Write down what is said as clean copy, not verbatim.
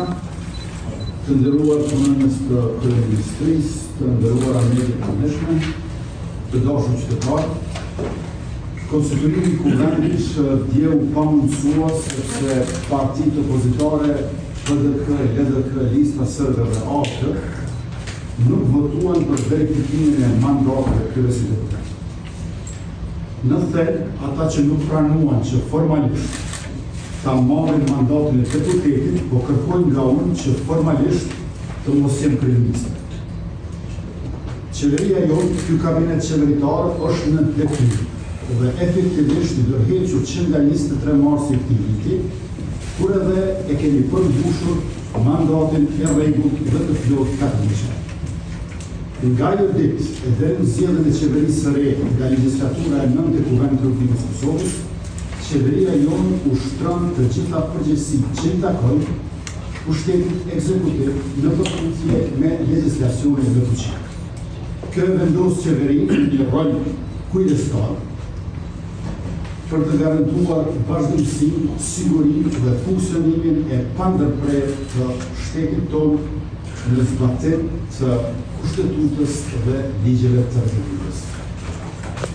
Ministra, të nderuar punonjës të Kryeministrisë, të nderuar mjedisë të ndeshme, të dashur qytetarë, konstituimi i kuvendit dje u pamundësua sepse partitë opozitare PDK, LDK, Lista Sërbe dhe AKT nuk votuan për verifikimin e mandateve kryesit deputet. Në thelb, ata që nuk pranuan që formalisht ta marrin mandatin e deputetit, po kërkojnë nga unë që formalisht të mos jem kryeministër. Qeveria jonë, ky kabinet qeveritar është në detyr dhe efektivisht i dërhequr që nga 23 marsi i këtij viti, kur edhe e kemi përmbushur mandatin e rregullt dhe të plot 4 vjeçar. Nga ajo ditë e deri në zgjedhjen e qeverisë së re nga legjislatura e 9 e Kuvendit të Republikës së Kosovës, qeveria jonë ushtron të gjitha përgjegjësitë që i takojnë pushtetit ekzekutiv në përputhje me legjislacionin dhe fuqinë. Kjo vendos qeverinë në një rol kujdestar për të garantuar vazhdimsinë, sigurinë dhe funksionimin e pandërprerë të shtetit tonë në zbatim të kushtetutës dhe ligjeve të Republikës.